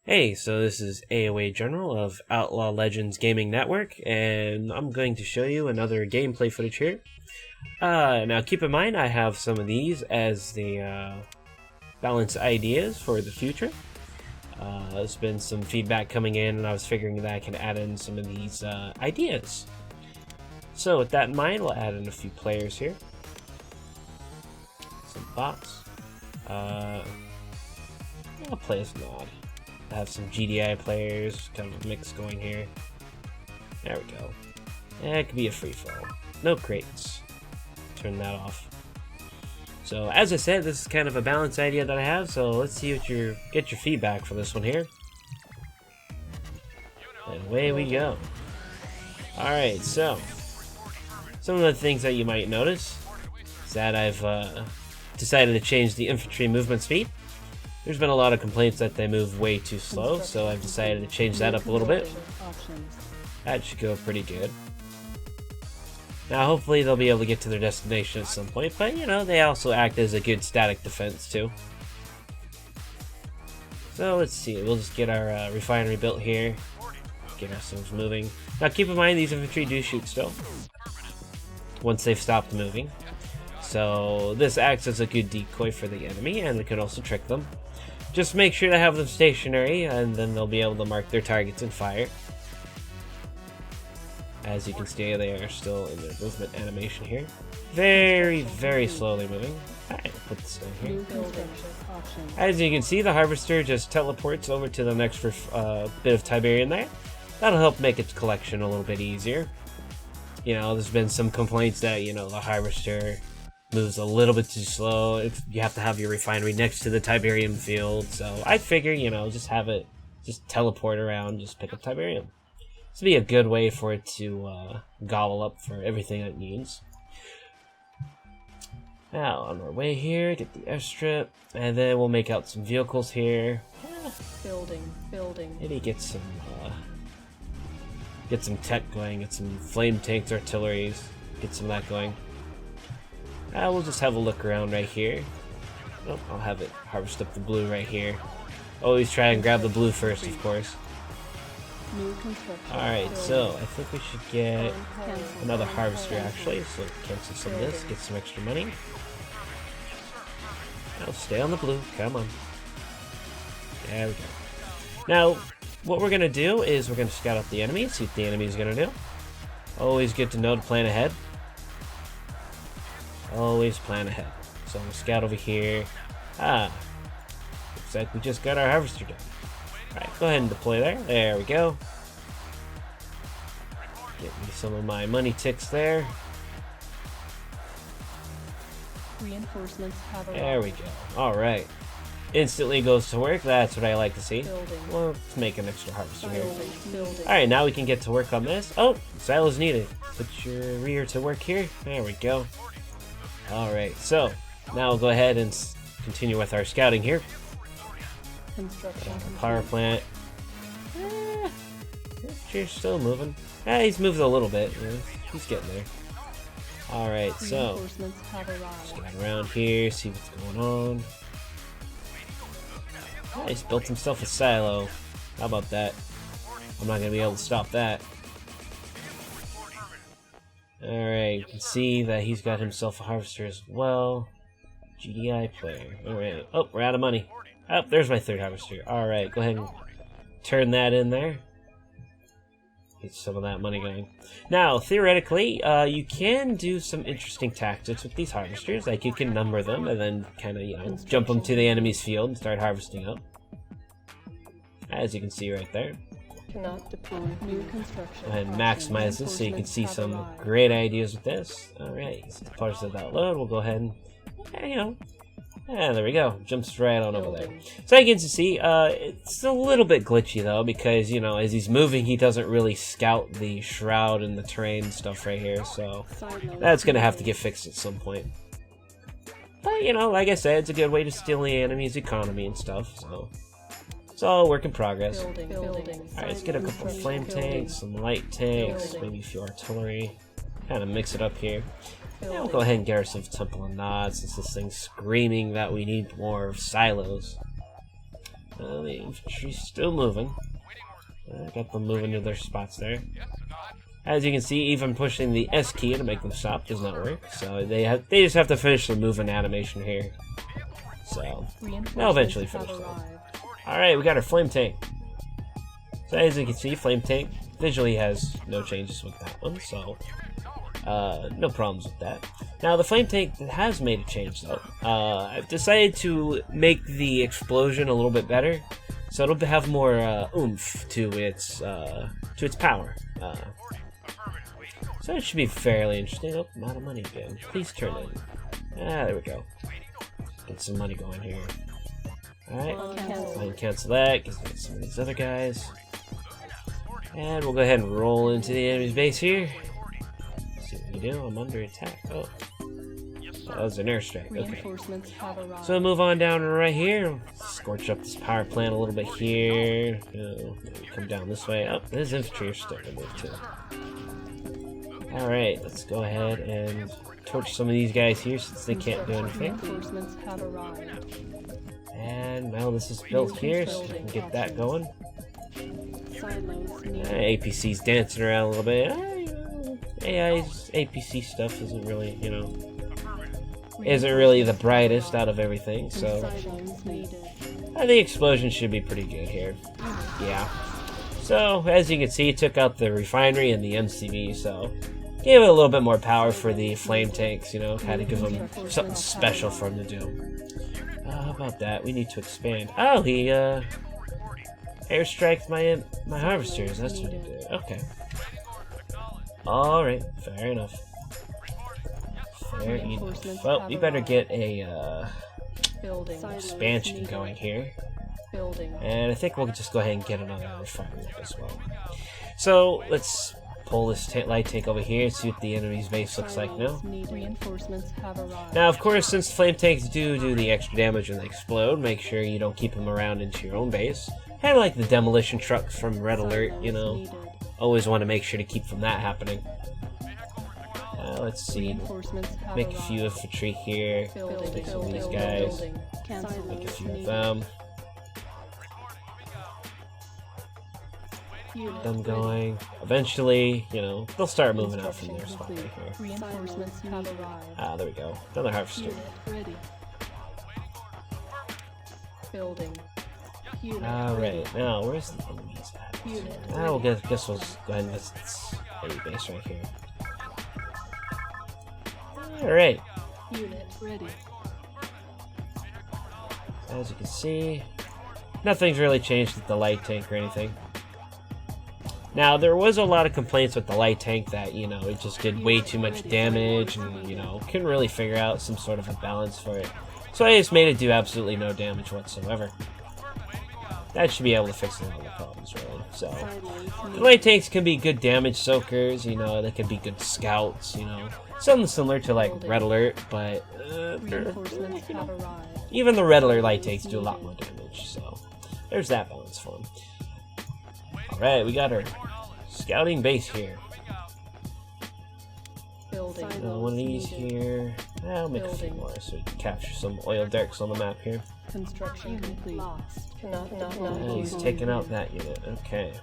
Hey, so this is AOA General of Outlaw Legends Gaming Network, and I'm going to show you another gameplay footage here. Now keep in mind I have some of these as the balance ideas for the future. There's been some feedback coming in, and I was figuring that I can add in some of these ideas. So with that in mind, we'll add in a few players here. Some bots. I'll play as Nod. I have some GDI players, kind of a mix going here. There we go. It could be a free-for-all. No crates. Turn that off. So as I said, this is kind of a balance idea that I have, so let's see what get your feedback for this one here. And away we go. Alright, so some of the things that you might notice is that I've decided to change the infantry movement speed. There's been a lot of complaints that they move way too slow, so I've decided to change that up a little bit. That should go pretty good. Now hopefully they'll be able to get to their destination at some point, but you know, they also act as a good static defense too. So let's see, we'll just get our refinery built here, get ourselves moving. Now keep in mind these infantry do shoot still, once they've stopped moving. So this acts as a good decoy for the enemy, and it could also trick them. Just make sure to have them stationary, and then they'll be able to mark their targets and fire. As you can see, they are still in their movement animation here. Very, very slowly moving. Alright, we'll put this down here. As you can see, the harvester just teleports over to the next bit of Tiberian there. That'll help make its collection a little bit easier. You know, there's been some complaints that, you know, the harvester moves a little bit too slow. If you have to have your refinery next to the Tiberian field, so I figure, you know, just have it just teleport around, just pick up Tiberian. This would be a good way for it to gobble up for everything it needs. Now on our way here, get the airstrip, and then we'll make out some vehicles here. Building. Maybe get some tech going, get some flame tanks, artilleries, get some of that going. We'll just have a look around right here. Oh, I'll have it harvest up the blue right here. Always try and grab the blue first, of course. Alright, so I think we should get another harvester actually, so cancel some of this, get some extra money. Now stay on the blue, come on. There we go. Now, what we're going to do is we're going to scout out the enemy, see what the enemy is going to do. Always good to know to plan ahead. Always plan ahead. So we'll scout over here. Looks like we just got our harvester done. Alright, go ahead and deploy there. There we go. Get me some of my money ticks there. Reinforcements have arrived. There we go. Alright. Instantly goes to work. That's what I like to see. Well, let's make an extra harvester here. Alright, now we can get to work on this. Oh, silos needed. Put your rear to work here. There we go. Alright, so now we'll go ahead and continue with our scouting here. Power plant. She's still moving. He's moved a little bit. Yeah, he's getting there. Alright, so scout around here, see what's going on. He's built himself a silo. How about that? I'm not going to be able to stop that. Alright, you can see that he's got himself a harvester as well. GDI player. Alright. Oh, we're out of money. Oh, there's my third harvester. Alright, go ahead and turn that in there. Get some of that money going. Now, theoretically, you can do some interesting tactics with these harvesters. Like, you can number them and then kind of, you know, jump them to the enemy's field and start harvesting up. As you can see right there. Cannot deploy new construction. Go ahead and maximize this so you can see some great ideas with this. Alright, so parts of that load, we'll go ahead and, you know, there we go. Jumps right on over there. So you can see, it's a little bit glitchy though, because, you know, as he's moving, he doesn't really scout the shroud and the terrain stuff right here, so that's going to have to get fixed at some point. But, you know, like I said, it's a good way to steal the enemy's economy and stuff, so it's all work in progress. Alright, let's get a couple of flame tanks, some light tanks, maybe a few artillery. Kind of mix it up here. Yeah, we'll go ahead and get ourselves Temple and Nod, since this thing's screaming that we need more silos. The infantry's still moving. Got them moving to their spots there. As you can see, even pushing the S key to make them stop does not work. So they just have to finish the movement animation here. So they'll eventually finish that. Alright, we got our flame tank. So as you can see, flame tank visually has no changes with that one, so no problems with that. Now the flame tank has made a change though. I've decided to make the explosion a little bit better, so it'll have more oomph to its power. So it should be fairly interesting. Oh, I'm out of money again. Please turn in. There we go. Get some money going here. Alright, go ahead and cancel that. Get some of these other guys. And we'll go ahead and roll into the enemy's base here. Let's see what we do. I'm under attack. Oh. That was an airstrike. Okay. So we'll move on down right here. Scorch up this power plant a little bit here. Come down this way. Oh, this infantry are starting to move too. Alright, let's go ahead and torch some of these guys here since they can't do anything. And now this is built here, so we can get that going. APC's dancing around a little bit. AI's APC stuff isn't really, isn't really the brightest out of everything, so I think explosion should be pretty good here. Yeah. So, as you can see, it took out the refinery and the MCV, so gave it a little bit more power for the flame tanks, had to give them something special for them to do. How about that? We need to expand. Oh, he airstriked my harvesters. That's what he did. Okay. Alright, fair enough. Fair enough. Well, we better get a expansion going here. And I think we'll just go ahead and get another refinery as well. So, let's pull this light tank over here and see what the enemy's base looks like now. Now, of course, since flame tanks do the extra damage when they explode, make sure you don't keep them around into your own base. Kind of like the demolition trucks from Red Alert, Always want to make sure to keep from that happening. Let's see. Make a few infantry here. Take some of these guys. Make a few of them. Them going. Eventually, they'll start moving out from their spot right here. There we go. Another harvester. Alright, now where's the enemies at? Well, guess we'll go ahead and visit this enemy base right here. Alright. As you can see, nothing's really changed with the light tank or anything. Now, there was a lot of complaints with the light tank that, it just did way too much damage and, couldn't really figure out some sort of a balance for it. So I just made it do absolutely no damage whatsoever. That should be able to fix a lot of the problems, really. So, the light tanks can be good damage soakers, they can be good scouts, something similar to, like, Red Alert, but, even the Red Alert light tanks do a lot more damage, so there's that balance for them. Alright, we got our scouting base here. One of these here. I'll make a few more so we can capture some oil derricks on the map here. Construction complete. He's taking out that unit. Okay.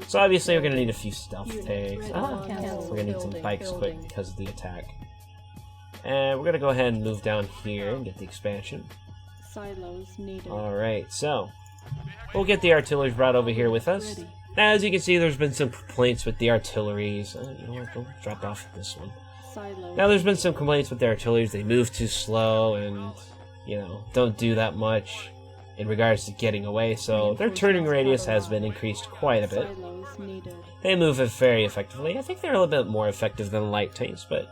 So obviously we're going to need a few stealth tanks. We're going to need some bikes quick because of the attack. And we're going to go ahead and move down here and get the expansion. Alright, so we'll get the artillery brought over here with us. Now, as you can see, there's been some complaints with the artilleries. You know what, we'll drop off this one. Now, there's been some complaints with the artilleries. They move too slow and, don't do that much in regards to getting away. So their turning radius has been increased quite a bit. They move it very effectively. I think they're a little bit more effective than light tanks, but,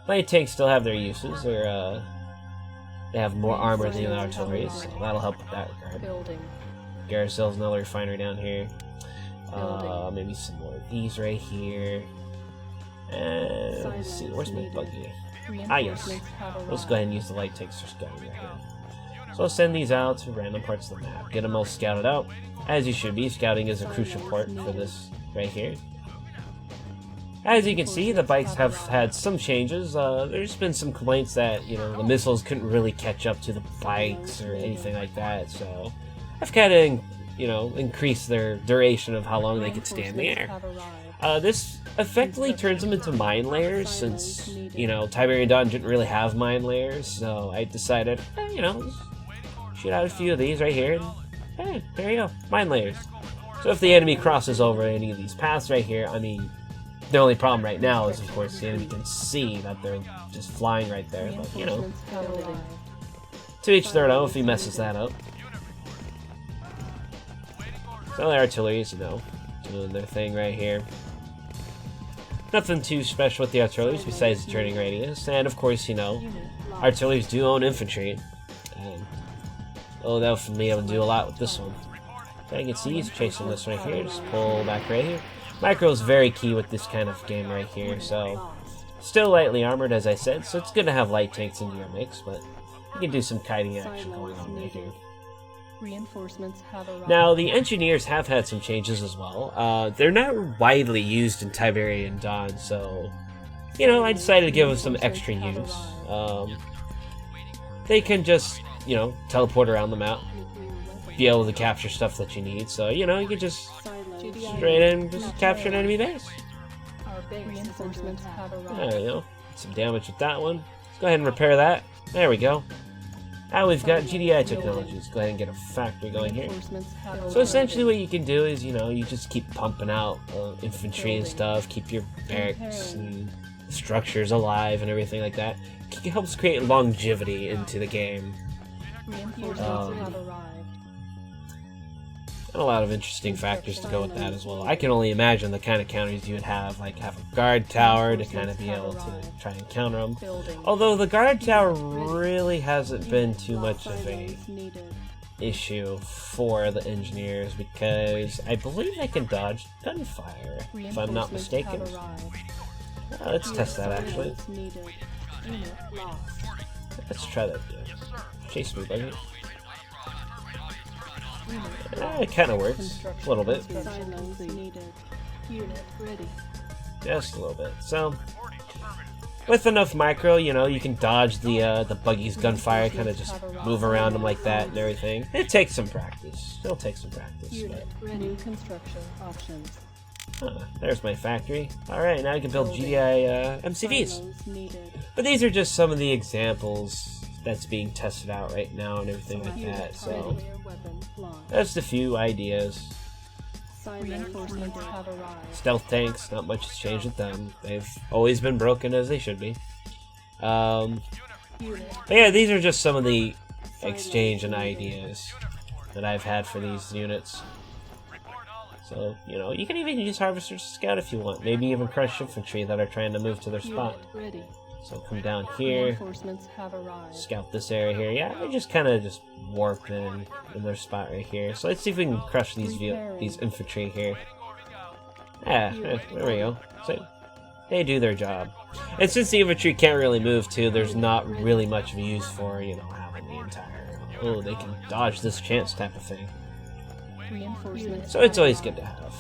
light tanks still have their uses. They have more armor than the artillery, so that'll help with that regard. Garrisel's another refinery down here. Maybe some more of these right here. And let's see, where's my buggy? Yes. Let's go ahead and use the light tanks for scouting right here. So I'll send these out to random parts of the map. Get them all scouted out, as you should be. Scouting is a crucial part for this right here. As you can see, the bikes have had some changes. There's been some complaints that, you know, the missiles couldn't really catch up to the bikes or anything like that, so I've kind of, you know, increased their duration of how long they could stay in the air. This effectively turns them into mine layers, since, you know, Tiberian Dawn didn't really have mine layers, so I decided, you know, shoot out a few of these right here, and hey, there you go, mine layers. So if the enemy crosses over any of these paths right here, I mean, the only problem right now is, of course, the enemy can see that they're just flying right there, but, you know, to each their own if he messes that up. So the artillery's, you know, doing their thing right here. Nothing too special with the artilleries besides the turning radius, and of course, you know, artilleries do own infantry, and they'll be able to do a lot with this one. So you can see he's chasing this right here, just pull back right here. Micro is very key with this kind of game right here, so still lightly armored as I said, so it's good to have light tanks into your mix, but you can do some kiting action going on right here. Reinforcements have arrived. Now, the engineers have had some changes as well. They're not widely used in Tiberian Dawn, so, you know, I decided to give them some extra use. They can just, you know, teleport around the map, be able to capture stuff that you need, so, you know, you can just straight in, just capture an enemy base. Reinforcements have arrived. There you go. Some damage with that one. Let's go ahead and repair that. There we go. Now we've got GDI technologies. Go ahead and get a factory going here. So essentially what you can do is, you know, you just keep pumping out infantry and stuff, keep your barracks and structures alive and everything like that. It helps create longevity into the game. And a lot of interesting factors to go with that as well. I can only imagine the kind of counters you would have, like have a guard tower to kind of be able to try and counter them. Although the guard tower really hasn't been too much of a issue for the engineers, because I believe they can dodge gunfire, if I'm not mistaken. Let's test that actually. Let's try that. Chase me, buddy. It kind of works a little bit, just a little bit. So, with enough micro, you know, you can dodge the buggy's gunfire, kind of just move around them like that and everything. It takes some practice. It'll take some practice. New construction options. There's my factory. All right, now I can build GDI MCVs. But these are just some of the examples that's being tested out right now and everything like that, so that's a few ideas. Stealth tanks, not much has changed with them. They've always been broken as they should be. But yeah, these are just some of the exchange and ideas that I've had for these units. So, you know, you can even use harvesters to scout if you want. Maybe even crush infantry that are trying to move to their spot. So come down here, scout this area here. Yeah, they just kind of just warp in their spot right here. So let's see if we can crush these infantry here. Yeah, there we go. So they do their job. And since the infantry can't really move too, there's not really much of a use for, you know, having the entire, oh, they can dodge this chance type of thing. So it's always good to have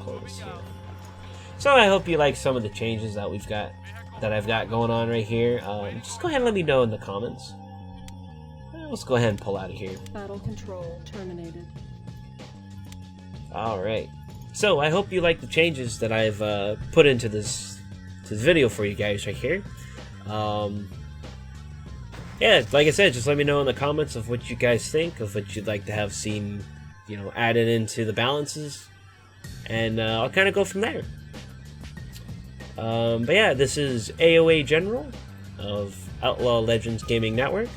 close here. So I hope you like some of the changes that I've got going on right here. Just go ahead and let me know in the comments. Let's go ahead and pull out of here. Battle control terminated. Alright. So I hope you like the changes that I've put into this video for you guys right here. Yeah, like I said, just let me know in the comments of what you guys think, of what you'd like to have seen, you know, added into the balances. And I'll kind of go from there. But yeah, this is AOA General of Outlaw Legends Gaming Network,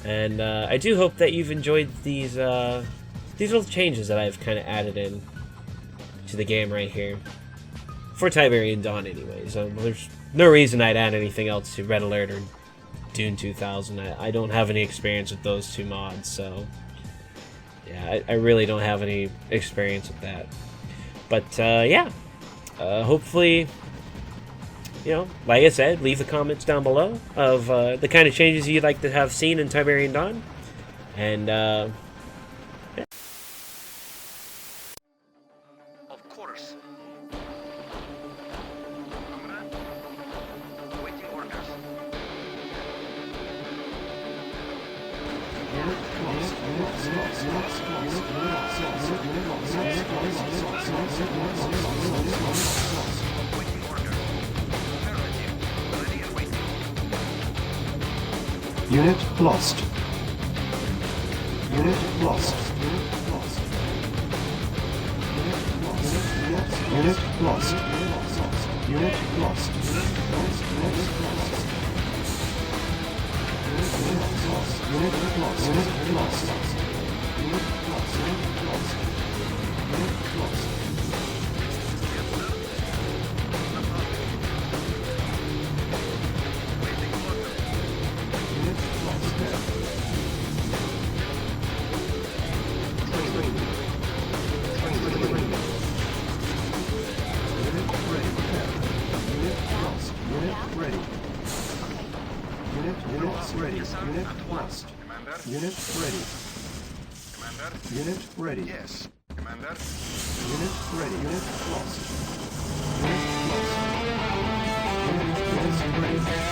and I do hope that you've enjoyed these little changes that I've kind of added in to the game right here for Tiberian Dawn. Anyways, there's no reason I'd add anything else to Red Alert or Dune 2000. I don't have any experience with those two mods, so yeah, I really don't have any experience with that. But yeah. Hopefully, you know, like I said, leave the comments down below of the kind of changes you'd like to have seen in Tiberian Dawn. And, yeah. Of course. Unit lost. Unit lost. Unit lost. Unit lost. Unit ready. Commander? Unit ready. Yes. Commander? Unit ready. Unit lost. Unit lost. Unit ready.